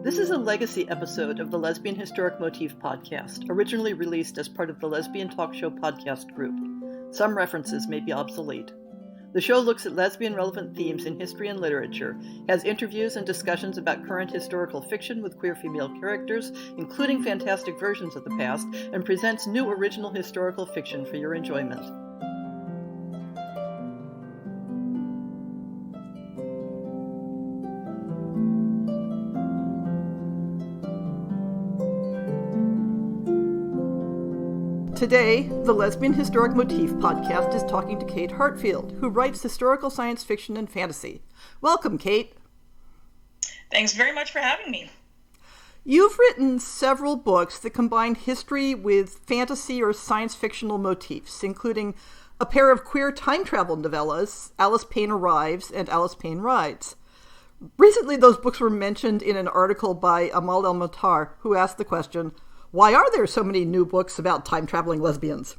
This is a legacy episode of the Lesbian Historic Motif podcast, originally released as part of the Lesbian Talk Show podcast group. Some references may be obsolete. The show looks at lesbian-relevant themes in history and literature, has interviews and discussions about current historical fiction with queer female characters, including fantastic versions of the past, and presents new original historical fiction for your enjoyment. Today, the Lesbian Historic Motif podcast is talking to Kate Heartfield, who writes historical science fiction and fantasy. Welcome, Kate. Thanks very much for having me. You've written several books that combine history with fantasy or science fictional motifs, including a pair of queer time travel novellas, Alice Payne Arrives and Alice Payne Rides. Recently, those books were mentioned in an article by Amal El-Moutar, who asked the question, why are there so many new books about time-traveling lesbians?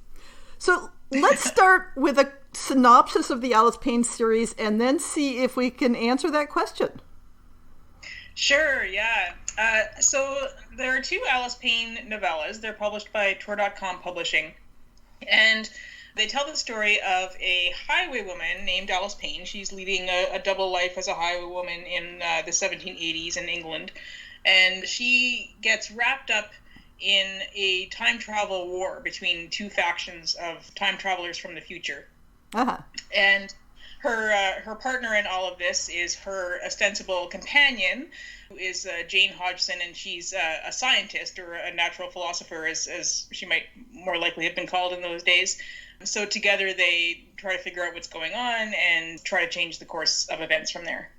So let's start with a synopsis of the Alice Payne series and then see if we can answer that question. Sure, yeah. So there are two Alice Payne novellas. They're published by Tor.com Publishing. And they tell the story of a highwaywoman named Alice Payne. She's leading a double life as a highwaywoman in the 1780s in England. And she gets wrapped up in a time travel war between two factions of time travelers from the future. Uh-huh. And her partner in all of this is her ostensible companion, who is Jane Hodgson, and she's a scientist or a natural philosopher, as she might more likely have been called in those days. So together they try to figure out what's going on and try to change the course of events from there.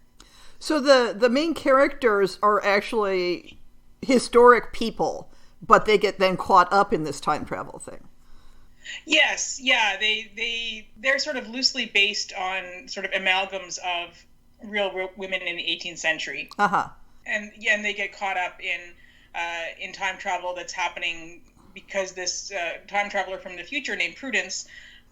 So the main characters are actually historic people, but they get then caught up in this time travel thing. Yes, yeah, they're sort of loosely based on sort of amalgams of real women in the 18th century. Uh-huh. And they get caught up in time travel that's happening because this time traveler from the future named Prudence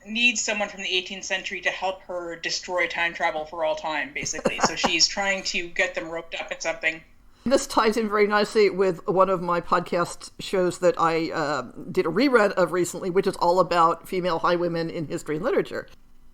needs someone from the 18th century to help her destroy time travel for all time, basically. So she's trying to get them roped up in something. This ties in very nicely with one of my podcast shows that I did a rerun of recently, which is all about female highwaymen in history and literature.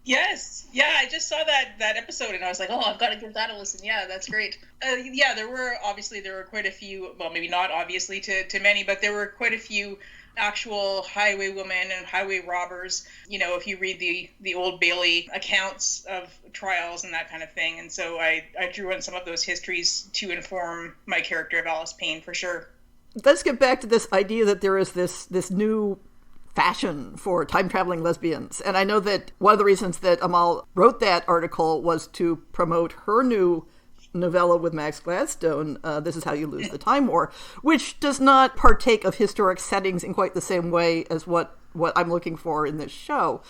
Yes. Yeah, I just saw that episode and I was like, oh, I've got to give that a listen. Yeah, that's great. There were quite a few, well, maybe not obviously to many, but there were quite a few actual highwaywomen and highway robbers, if you read the Old Bailey accounts of trials and that kind of thing. And so I drew on some of those histories to inform my character of Alice Payne, for sure. Let's get back to this idea that there is this new fashion for time-traveling lesbians. And I know that one of the reasons that Amal wrote that article was to promote her new novella with Max Gladstone, This Is How You Lose the Time War, which does not partake of historic settings in quite the same way as what I'm looking for in this show.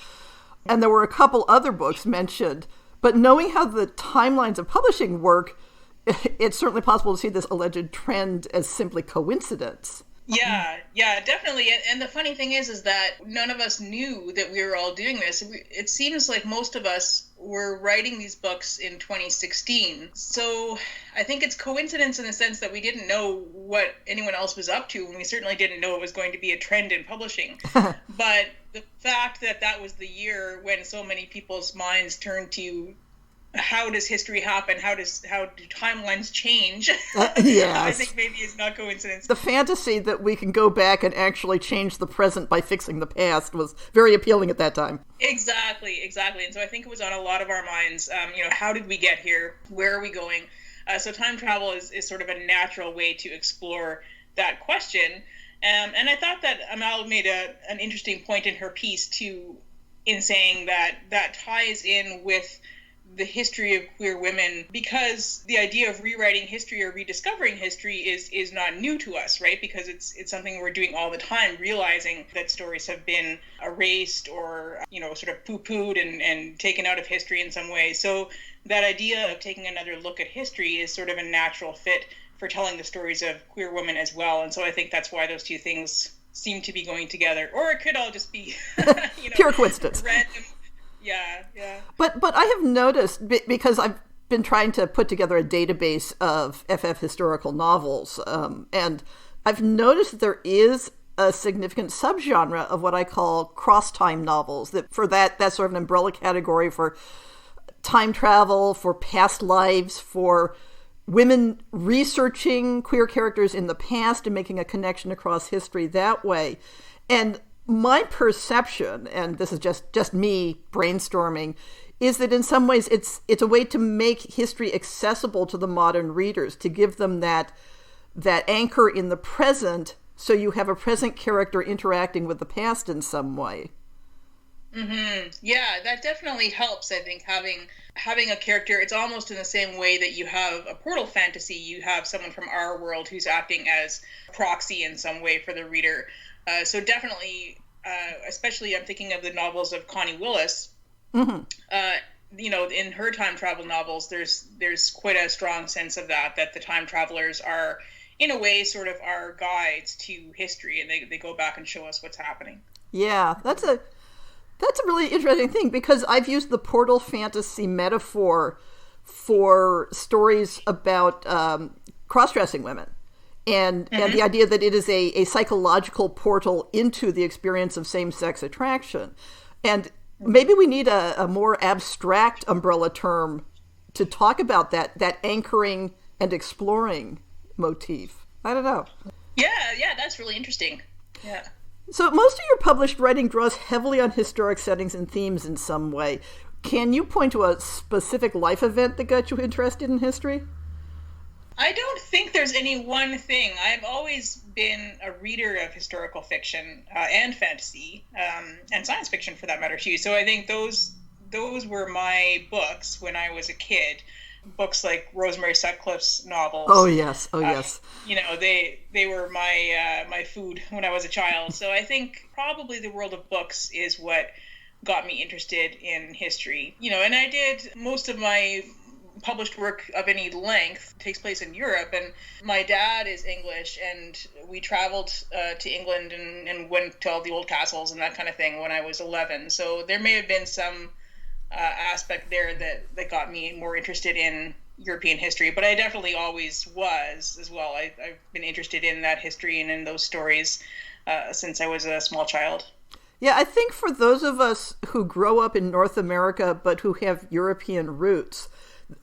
And there were a couple other books mentioned, but knowing how the timelines of publishing work, it's certainly possible to see this alleged trend as simply coincidence. Yeah, definitely. And the funny thing is that none of us knew that we were all doing this. It seems like most of us were writing these books in 2016. So I think it's coincidence in the sense that we didn't know what anyone else was up to, and we certainly didn't know it was going to be a trend in publishing. But the fact that was the year when so many people's minds turned to how does history happen? How do timelines change? Yes. I think maybe it's not coincidence. The fantasy that we can go back and actually change the present by fixing the past was very appealing at that time. Exactly. And so I think it was on a lot of our minds. How did we get here? Where are we going? So time travel is sort of a natural way to explore that question. And I thought that Amal made an interesting point in her piece too, in saying that ties in with the history of queer women, because the idea of rewriting history or rediscovering history is not new to us, right? Because it's something we're doing all the time, realizing that stories have been erased or, sort of poo-pooed and taken out of history in some way. So that idea of taking another look at history is sort of a natural fit for telling the stories of queer women as well. And so I think that's why those two things seem to be going together. Or it could all just be, pure coincidence. Random. Yeah. But I have noticed, because I've been trying to put together a database of FF historical novels, and I've noticed that there is a significant subgenre of what I call cross-time novels, that for that's sort of an umbrella category for time travel, for past lives, for women researching queer characters in the past and making a connection across history that way. And my perception, and this is just me brainstorming, is that in some ways it's a way to make history accessible to the modern readers, to give them that anchor in the present, so you have a present character interacting with the past in some way. Mm-hmm. Yeah, that definitely helps. I think having a character, it's almost in the same way that you have a portal fantasy. You have someone from our world who's acting as proxy in some way for the reader. So definitely, especially I'm thinking of the novels of Connie Willis. Mm-hmm. In her time travel novels, there's quite a strong sense of that the time travelers are, in a way, sort of our guides to history, and they go back and show us what's happening. Yeah, that's a really interesting thing, because I've used the portal fantasy metaphor for stories about cross-dressing women, and the idea that it is a psychological portal into the experience of same-sex attraction. And maybe we need a more abstract umbrella term to talk about that anchoring and exploring motif. I don't know. Yeah, that's really interesting. Yeah. So most of your published writing draws heavily on historic settings and themes in some way. Can you point to a specific life event that got you interested in history? I don't think there's any one thing. I've always been a reader of historical fiction and fantasy, and science fiction for that matter too. So I think those were my books when I was a kid. Books like Rosemary Sutcliffe's novels. Oh yes. They were my food when I was a child. So I think probably the world of books is what got me interested in history. And I did most of my published work of any length takes place in Europe, and my dad is English, and we traveled to England and went to all the old castles and that kind of thing when I was 11. So there may have been some aspect there that got me more interested in European history, but I definitely always was as well. I've been interested in that history and in those stories since I was a small child. Yeah, I think for those of us who grow up in North America but who have European roots,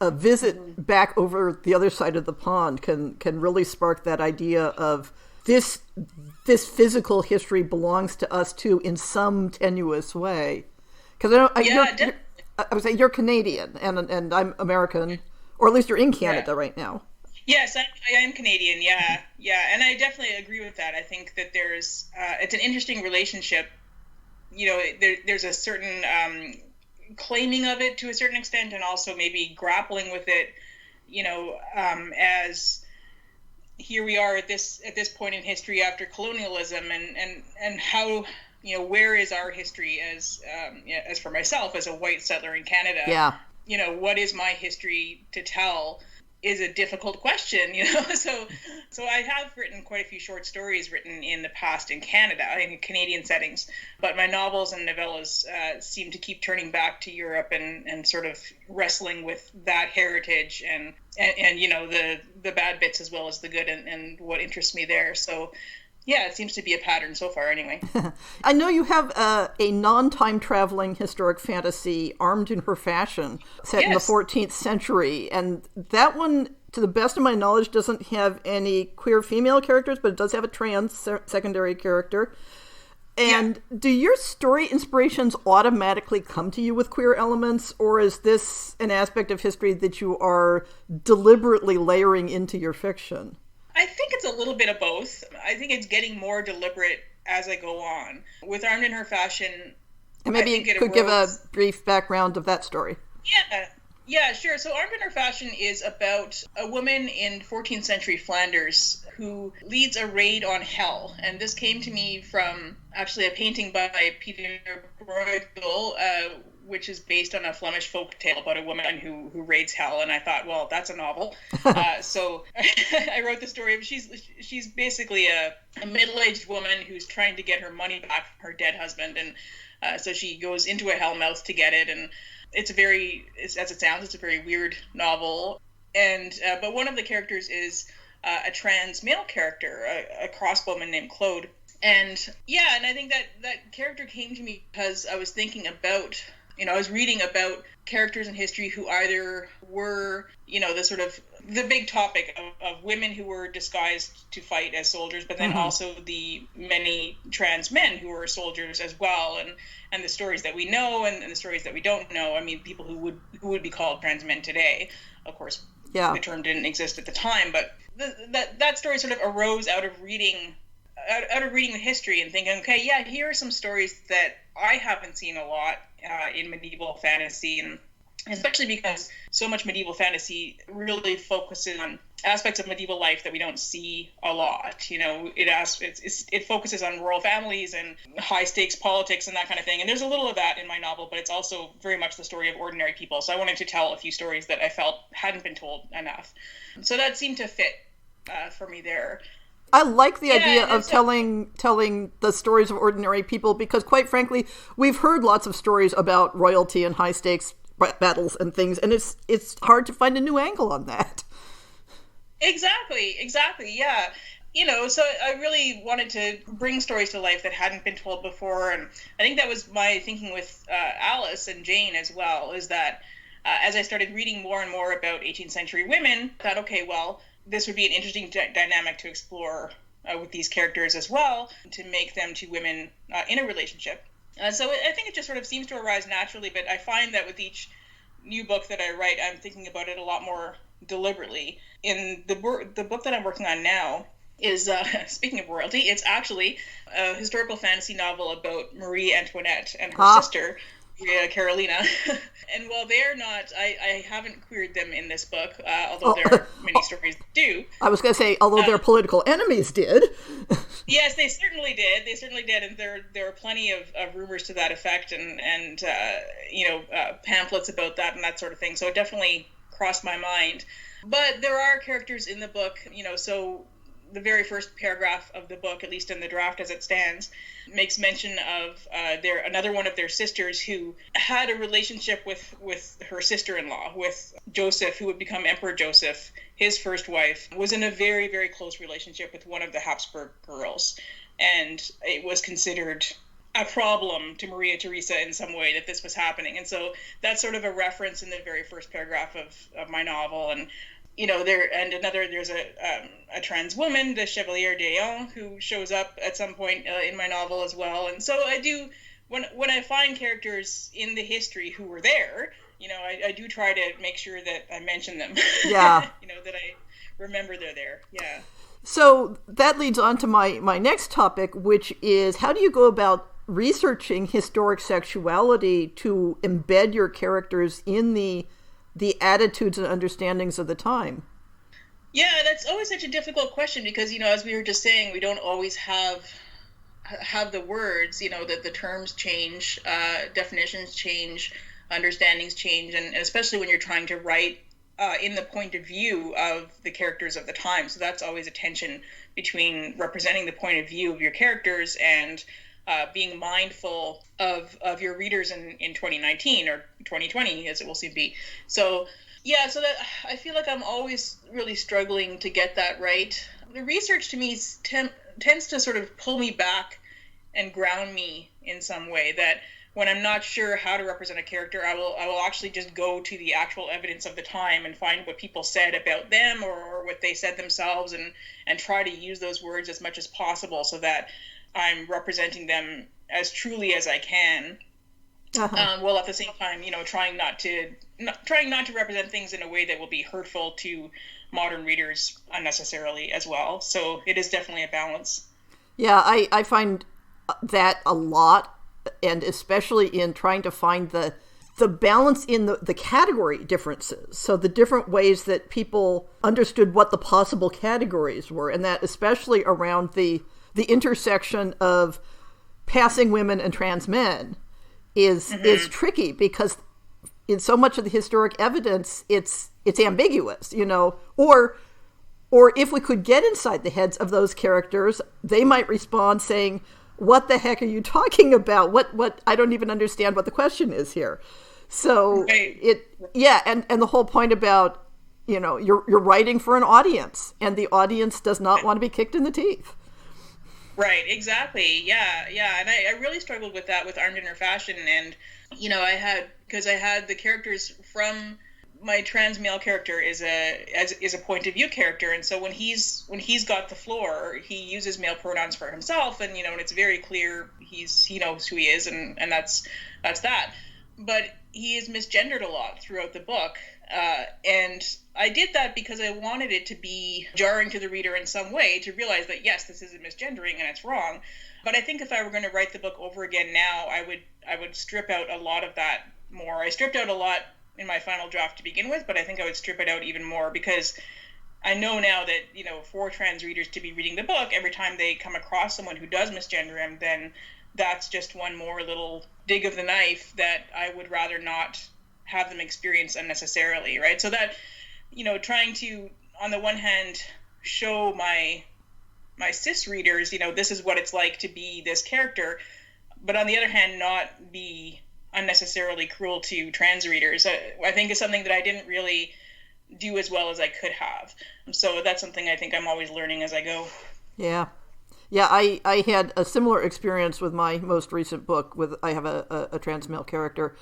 a visit back over the other side of the pond can really spark that idea of this physical history belongs to us too in some tenuous way. Because I would say you're Canadian and I'm American, or at least you're in Canada right now. Yes, I am Canadian. Yeah, and I definitely agree with that. I think that there's it's an interesting relationship. There's a certain claiming of it to a certain extent, and also maybe grappling with it. As here we are at this point in history after colonialism, and how. Where is our history as for myself as a white settler in Canada? Yeah. What is my history to tell is a difficult question, So I have written quite a few short stories written in the past in Canada, in Canadian settings, but my novels and novellas seem to keep turning back to Europe and sort of wrestling with that heritage and the bad bits as well as the good and what interests me there. So yeah, it seems to be a pattern so far anyway. I know you have a non-time traveling historic fantasy, Armed in Her Fashion, set in the 14th century. And that one, to the best of my knowledge, doesn't have any queer female characters, but it does have a trans secondary character. And do your story inspirations automatically come to you with queer elements, or is this an aspect of history that you are deliberately layering into your fiction? I think it's a little bit of both. I think it's getting more deliberate as I go on. With Armed in Her Fashion, and maybe you could give a brief background of that story. Yeah, sure. So Armed in Her Fashion is about a woman in 14th century Flanders who leads a raid on hell. And this came to me from actually a painting by Peter Bruegel, which is based on a Flemish folk tale about a woman who raids hell. And I thought, well, that's a novel. So I wrote the story of she's basically a middle-aged woman who's trying to get her money back from her dead husband. And so she goes into a hell mouth to get it. And it's as it sounds, it's a very weird novel. And but one of the characters is a trans male character, a crossbowman named Claude. And and I think that character came to me because I was thinking about, I was reading about characters in history who either were, the sort of the big topic of women who were disguised to fight as soldiers, but then also the many trans men who were soldiers as well, and the stories that we know and the stories that we don't know. I mean, people who would be called trans men today, of course. Yeah. The term didn't exist at the time, but that story sort of arose out of reading the history and thinking, okay, yeah, here are some stories that I haven't seen a lot in medieval fantasy, and especially because so much medieval fantasy really focuses on aspects of medieval life that we don't see a lot. It focuses on royal families and high stakes politics and that kind of thing. And there's a little of that in my novel, but it's also very much the story of ordinary people. So I wanted to tell a few stories that I felt hadn't been told enough. So that seemed to fit for me there. I like the idea of telling the stories of ordinary people because, quite frankly, we've heard lots of stories about royalty and high stakes battles and things, and it's hard to find a new angle on that. Exactly, yeah. So I really wanted to bring stories to life that hadn't been told before, and I think that was my thinking with Alice and Jane as well, is that as I started reading more and more about 18th century women, I thought, okay, well, this would be an interesting dynamic to explore with these characters as well, to make them two women in a relationship. So I think it just sort of seems to arise naturally, but I find that with each new book that I write, I'm thinking about it a lot more deliberately. In the book that I'm working on now is, speaking of royalty, it's actually a historical fantasy novel about Marie Antoinette and her sister, Carolina. And while they're not, I haven't queered them in this book, although there are many stories that do. I was going to say, although their political enemies did. Yes, they certainly did. And there are plenty of rumors to that effect, and pamphlets about that and that sort of thing. So it definitely crossed my mind. But there are characters in the book, so the very first paragraph of the book, at least in the draft as it stands, makes mention of another one of their sisters who had a relationship with her sister-in-law, with Joseph, who would become Emperor Joseph. His first wife was in a very, very close relationship with one of the Habsburg girls, and it was considered a problem to Maria Theresa in some way that this was happening. And so that's sort of a reference in the very first paragraph of my novel. And there's a trans woman, the Chevalier d'Eon, who shows up at some point in my novel as well. And so I do, when I find characters in the history who were there, I do try to make sure that I mention them. Yeah. That I remember they're there. Yeah. So that leads on to my next topic, which is, how do you go about researching historic sexuality to embed your characters in the attitudes and understandings of the time? Yeah, that's always such a difficult question because, as we were just saying, we don't always have the words, that the terms change, definitions change, understandings change, and especially when you're trying to write in the point of view of the characters of the time. So that's always a tension between representing the point of view of your characters and being mindful of your readers in 2019 or 2020, as it will soon be. So that I feel like I'm always really struggling to get that right. The research to me tends to sort of pull me back and ground me in some way, that when I'm not sure how to represent a character, I will actually just go to the actual evidence of the time and find what people said about them or what they said themselves, and try to use those words as much as possible so that I'm representing them as truly as I can. While at the same time, trying not to represent things in a way that will be hurtful to modern readers unnecessarily as well. So it is definitely a balance. Yeah, I find that a lot, and especially in trying to find the balance in the category differences. So the different ways that people understood what the possible categories were, and that especially around the intersection of passing women and trans men is tricky, because in so much of the historic evidence it's ambiguous, or if we could get inside the heads of those characters, they might respond saying, what the heck are you talking about? What I don't even understand what the question is here. So Right. and the whole point about, you're writing for an audience, and the audience does not want to be kicked in the teeth. Right, exactly. Yeah, yeah. And I really struggled with that with Armed Inner Fashion. And, because I had the characters from my trans male character is a point of view character. And so when he's got the floor, he uses male pronouns for himself. And, and it's very clear he knows who he is. And that's that. But he is misgendered a lot throughout the book. And I did that because I wanted it to be jarring to the reader in some way to realize that, yes, this is a misgendering and it's wrong. But I think if I were going to write the book over again now, I would strip out a lot of that more. I stripped out a lot in my final draft to begin with, but I think I would strip it out even more because I know now that, for trans readers to be reading the book, every time they come across someone who does misgender him, then that's just one more little dig of the knife that I would rather not have them experience unnecessarily, right? So that, trying to, on the one hand, show my cis readers, this is what it's like to be this character, but on the other hand, not be unnecessarily cruel to trans readers, I think is something that I didn't really do as well as I could have. So that's something I think I'm always learning as I go. Yeah. Yeah, I had a similar experience with my most recent book. I have a trans male character,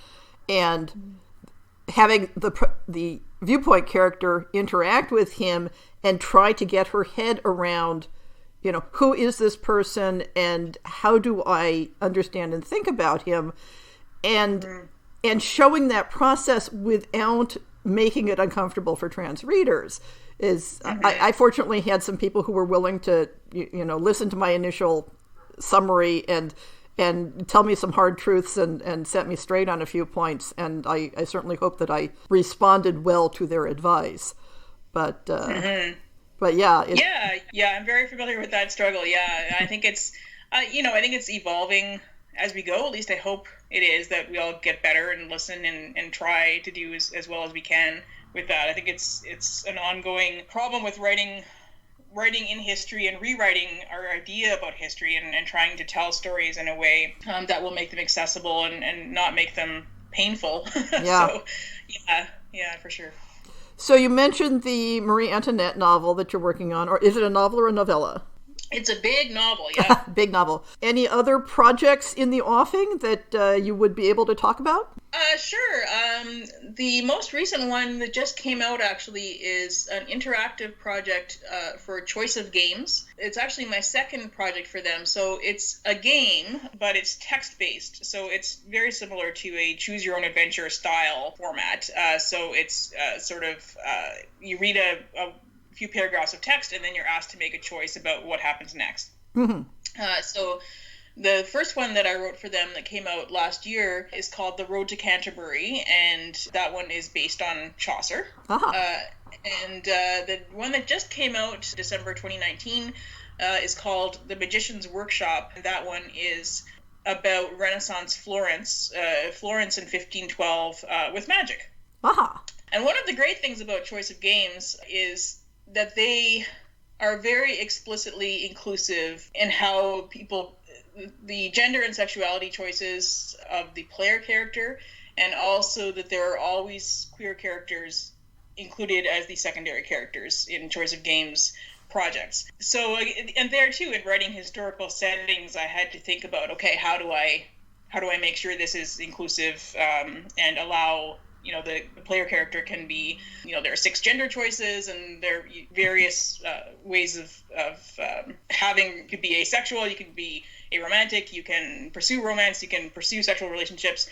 and having the viewpoint character interact with him and try to get her head around, who is this person and how do I understand and think about him, and showing that process without making it uncomfortable for trans readers is, I fortunately had some people who were willing to, listen to my initial summary and tell me some hard truths and set me straight on a few points. And I certainly hope that I responded well to their advice. But yeah. I'm very familiar with that struggle. Yeah. I think it's, I think it's evolving as we go. At least I hope it is, that we all get better and listen and try to do as well as we can with that. I think it's an ongoing problem with writing in history and rewriting our idea about history and trying to tell stories in a way that will make them accessible and not make them painful. Yeah. So, yeah, for sure. So you mentioned the Marie Antoinette novel that you're working on, or is it a novel or a novella? It's a big novel, yeah. Big novel. Any other projects in the offing that you would be able to talk about? Sure. The most recent one that just came out actually is an interactive project for Choice of Games. It's actually my second project for them. So it's a game, but it's text-based. So it's very similar to a choose-your-own-adventure style format. So it's you read a few paragraphs of text, and then you're asked to make a choice about what happens next. Mm-hmm. So the first one that I wrote for them that came out last year is called The Road to Canterbury, and that one is based on Chaucer. Uh-huh. And the one that just came out December 2019 is called The Magician's Workshop, and that one is about Renaissance Florence in 1512 with magic. Uh-huh. And one of the great things about Choice of Games is that they are very explicitly inclusive in how the gender and sexuality choices of the player character, and also that there are always queer characters included as the secondary characters in Choice of Games projects. So, and there too, in writing historical settings, I had to think about, okay, how do I make sure this is inclusive and allow, the player character can be, there are 6 gender choices, and there are various ways of having, could be asexual, you can be aromantic, you can pursue romance, you can pursue sexual relationships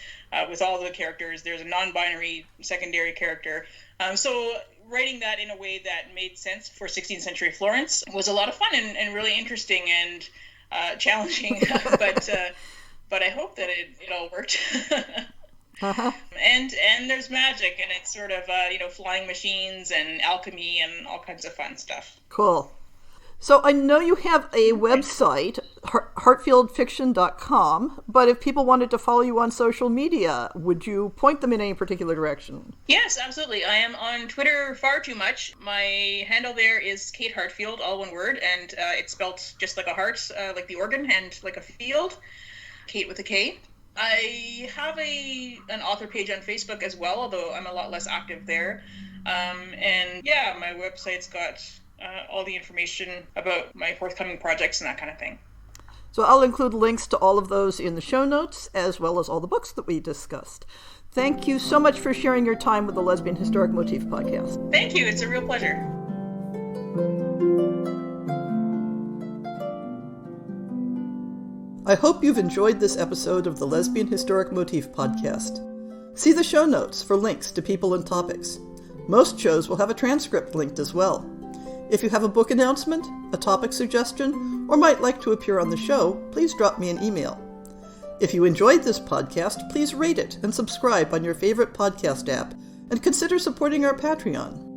with all the characters. There's a non-binary secondary character. So writing that in a way that made sense for 16th century Florence was a lot of fun and really interesting and challenging, but I hope that it all worked. Uh-huh. And there's magic, and it's sort of flying machines and alchemy and all kinds of fun stuff. Cool. So I know you have a website, heartfieldfiction.com, but if people wanted to follow you on social media, would you point them in any particular direction? Yes, absolutely. I am on Twitter far too much. My handle there is Kate Heartfield, all one word, and it's spelt just like a heart, like the organ, and like a field, Kate with a K. I have an author page on Facebook as well, although I'm a lot less active there. And yeah, my website's got all the information about my forthcoming projects and that kind of thing. So I'll include links to all of those in the show notes, as well as all the books that we discussed. Thank you so much for sharing your time with the Lesbian Historic Motif podcast. Thank you. It's a real pleasure. I hope you've enjoyed this episode of the Lesbian Historic Motif podcast. See the show notes for links to people and topics. Most shows will have a transcript linked as well. If you have a book announcement, a topic suggestion, or might like to appear on the show, please drop me an email. If you enjoyed this podcast, please rate it and subscribe on your favorite podcast app, and consider supporting our Patreon.